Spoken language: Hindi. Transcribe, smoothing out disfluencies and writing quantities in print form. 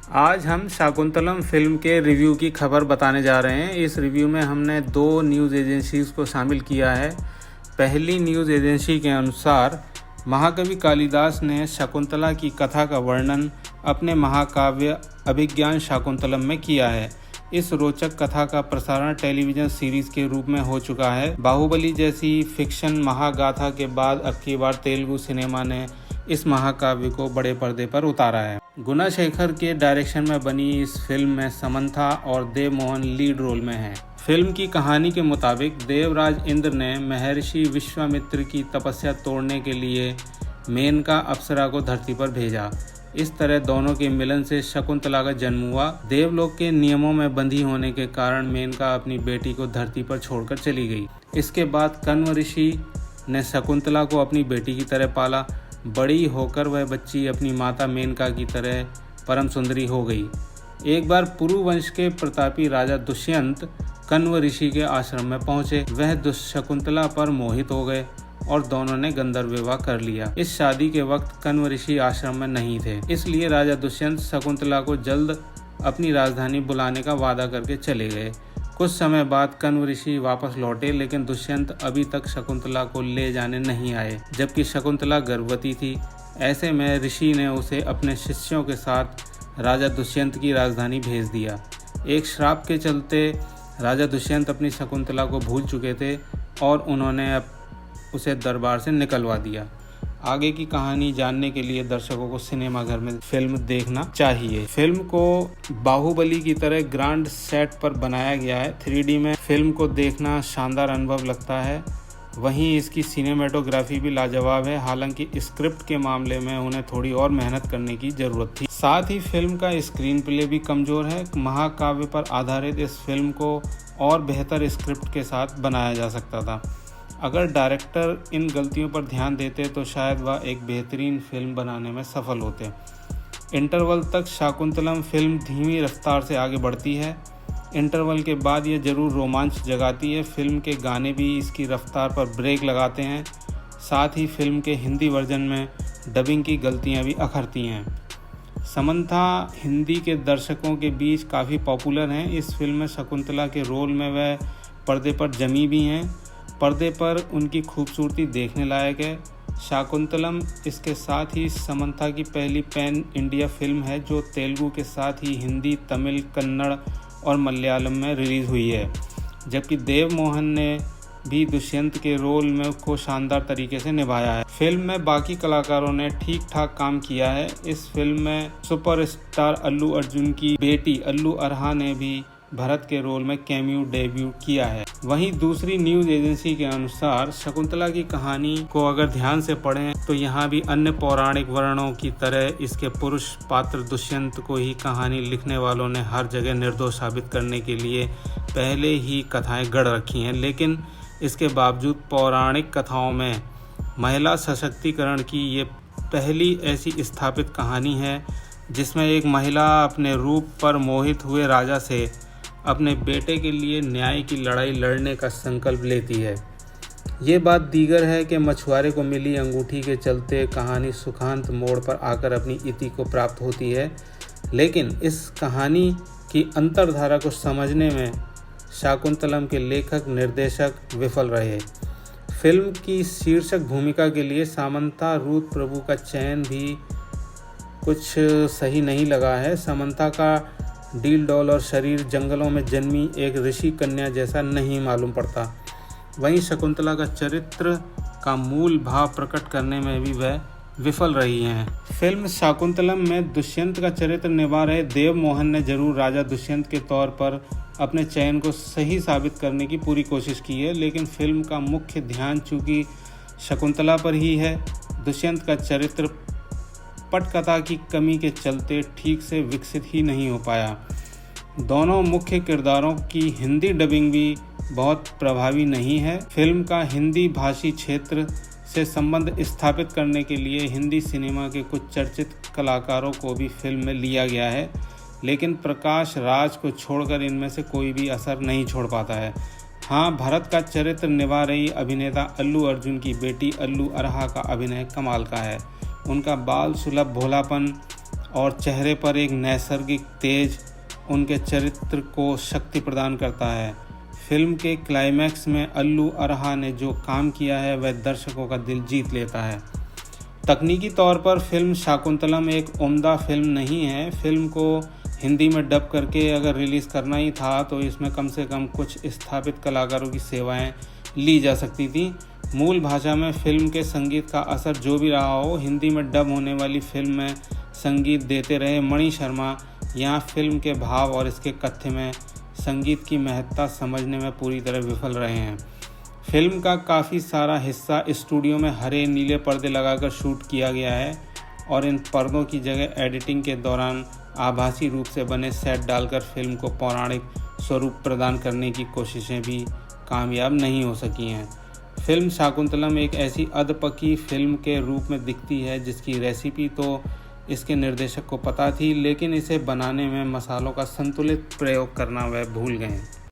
आज हम शाकुंतलम फिल्म के रिव्यू की खबर बताने जा रहे हैं। इस रिव्यू में हमने 2 न्यूज़ एजेंसीज़ को शामिल किया है। पहली न्यूज़ एजेंसी के अनुसार महाकवि कालिदास ने शकुंतला की कथा का वर्णन अपने महाकाव्य अभिज्ञान शाकुंतलम में किया है। इस रोचक कथा का प्रसारण टेलीविज़न सीरीज़ के रूप में हो चुका है। बाहुबली जैसी फिक्शन महागाथा के बाद अब की बार तेलुगु सिनेमा ने इस महाकाव्य को बड़े पर्दे पर उतारा है। गुणाशेखर के डायरेक्शन में बनी इस फिल्म में समंथा और देव मोहन लीड रोल में हैं। फिल्म की कहानी के मुताबिक देवराज इंद्र ने महर्षि विश्वामित्र की तपस्या तोड़ने के लिए मेनका अप्सरा को धरती पर भेजा। इस तरह दोनों के मिलन से शकुंतला का जन्म हुआ। देवलोक के नियमों में बंधी होने के कारण मेनका अपनी बेटी को धरती पर छोड़कर चली गई। इसके बाद कण्व ऋषि ने शकुंतला को अपनी बेटी की तरह पाला। बड़ी होकर वह बच्ची अपनी माता मेनका की तरह परम सुंदरी हो गई। एक बार पुरु वंश के प्रतापी राजा दुष्यंत कण्व ऋषि के आश्रम में पहुंचे। वह शकुंतला पर मोहित हो गए और दोनों ने गंधर्व विवाह कर लिया। इस शादी के वक्त कण्व ऋषि आश्रम में नहीं थे, इसलिए राजा दुष्यंत शकुंतला को जल्द अपनी राजधानी बुलाने का वादा करके चले गए। कुछ समय बाद कण्व ऋषि वापस लौटे, लेकिन दुष्यंत अभी तक शकुंतला को ले जाने नहीं आए, जबकि शकुंतला गर्भवती थी। ऐसे में ऋषि ने उसे अपने शिष्यों के साथ राजा दुष्यंत की राजधानी भेज दिया। एक श्राप के चलते राजा दुष्यंत अपनी शकुंतला को भूल चुके थे और उन्होंने उसे दरबार से निकलवा दिया। आगे की कहानी जानने के लिए दर्शकों को सिनेमाघर में फिल्म देखना चाहिए। फिल्म को बाहुबली की तरह ग्रांड सेट पर बनाया गया है। 3D में फिल्म को देखना शानदार अनुभव लगता है। वहीं इसकी सिनेमेटोग्राफी भी लाजवाब है। हालांकि स्क्रिप्ट के मामले में उन्हें थोड़ी और मेहनत करने की जरूरत थी। साथ ही फिल्म का स्क्रीन प्ले भी कमजोर है। महाकाव्य पर आधारित इस फिल्म को और बेहतर स्क्रिप्ट के साथ बनाया जा सकता था। अगर डायरेक्टर इन गलतियों पर ध्यान देते तो शायद वह एक बेहतरीन फिल्म बनाने में सफल होते। इंटरवल तक शाकुंतलम फिल्म धीमी रफ्तार से आगे बढ़ती है। इंटरवल के बाद यह जरूर रोमांच जगाती है। फिल्म के गाने भी इसकी रफ्तार पर ब्रेक लगाते हैं। साथ ही फिल्म के हिंदी वर्जन में डबिंग की गलतियां भी अखरती हैं। समंथा हिंदी के दर्शकों के बीच काफ़ी पॉपुलर हैं। इस फिल्म में शकुंतला के रोल में वह पर्दे पर जमी भी हैं। पर्दे पर उनकी खूबसूरती देखने लायक है। शाकुंतलम इसके साथ ही समंथा की पहली पैन इंडिया फिल्म है जो तेलुगु के साथ ही हिंदी, तमिल, कन्नड़ और मलयालम में रिलीज़ हुई है। जबकि देव मोहन ने भी दुष्यंत के रोल में को शानदार तरीके से निभाया है। फिल्म में बाकी कलाकारों ने ठीक ठाक काम किया है। इस फिल्म में सुपरस्टार अल्लू अर्जुन की बेटी अल्लू अरहा ने भी भरत के रोल में कैमियो डेब्यू किया है। वहीं दूसरी न्यूज़ एजेंसी के अनुसार शकुंतला की कहानी को अगर ध्यान से पढ़ें तो यहाँ भी अन्य पौराणिक वर्णनों की तरह इसके पुरुष पात्र दुष्यंत को ही कहानी लिखने वालों ने हर जगह निर्दोष साबित करने के लिए पहले ही कथाएं गढ़ रखी हैं। लेकिन इसके बावजूद पौराणिक कथाओं में महिला सशक्तिकरण की ये पहली ऐसी स्थापित कहानी है जिसमें एक महिला अपने रूप पर मोहित हुए राजा से अपने बेटे के लिए न्याय की लड़ाई लड़ने का संकल्प लेती है। ये बात दीगर है कि मछुआरे को मिली अंगूठी के चलते कहानी सुखांत मोड़ पर आकर अपनी इति को प्राप्त होती है। लेकिन इस कहानी की अंतर्धारा को समझने में शाकुंतलम के लेखक निर्देशक विफल रहे। फिल्म की शीर्षक भूमिका के लिए सामंथा रूथ प्रभु का चयन भी कुछ सही नहीं लगा है। सामंथा का डील डॉल और शरीर जंगलों में जन्मी एक ऋषि कन्या जैसा नहीं मालूम पड़ता। वहीं शकुंतला का चरित्र का मूल भाव प्रकट करने में भी वह विफल रही हैं। फिल्म शाकुंतलम में दुष्यंत का चरित्र निभा रहे देव मोहन ने जरूर राजा दुष्यंत के तौर पर अपने चयन को सही साबित करने की पूरी कोशिश की है, लेकिन फिल्म का मुख्य ध्यान चूंकि शकुंतला पर ही है। दुष्यंत का चरित्र पटकथा की कमी के चलते ठीक से विकसित ही नहीं हो पाया। दोनों मुख्य किरदारों की हिंदी डबिंग भी बहुत प्रभावी नहीं है। फिल्म का हिंदी भाषी क्षेत्र से संबंध स्थापित करने के लिए हिंदी सिनेमा के कुछ चर्चित कलाकारों को भी फिल्म में लिया गया है, लेकिन प्रकाश राज को छोड़कर इनमें से कोई भी असर नहीं छोड़ पाता है। हाँ, भरत का चरित्र निभा रही अभिनेता अल्लू अर्जुन की बेटी अल्लू अरहा का अभिनय कमाल का है। उनका बाल सुलभ भोलापन और चेहरे पर एक नैसर्गिक तेज उनके चरित्र को शक्ति प्रदान करता है। फिल्म के क्लाइमैक्स में अल्लू अरहा ने जो काम किया है वह दर्शकों का दिल जीत लेता है। तकनीकी तौर पर फिल्म शाकुंतलम एक उम्दा फिल्म नहीं है। फिल्म को हिंदी में डब करके अगर रिलीज़ करना ही था तो इसमें कम से कम कुछ स्थापित कलाकारों की सेवाएं ली जा सकती थी। मूल भाषा में फिल्म के संगीत का असर जो भी रहा हो, हिंदी में डब होने वाली फिल्म में संगीत देते रहे मणि शर्मा यहाँ फिल्म के भाव और इसके कथ्य में संगीत की महत्ता समझने में पूरी तरह विफल रहे हैं। फिल्म का काफ़ी सारा हिस्सा स्टूडियो में हरे नीले पर्दे लगाकर शूट किया गया है और इन पर्दों की जगह एडिटिंग के दौरान आभासी रूप से बने सेट डालकर फिल्म को पौराणिक स्वरूप प्रदान करने की कोशिशें भी कामयाब नहीं हो सकी हैं। फिल्म शाकुंतलम एक ऐसी अधपकी फिल्म के रूप में दिखती है जिसकी रेसिपी तो इसके निर्देशक को पता थी, लेकिन इसे बनाने में मसालों का संतुलित प्रयोग करना वह भूल गए।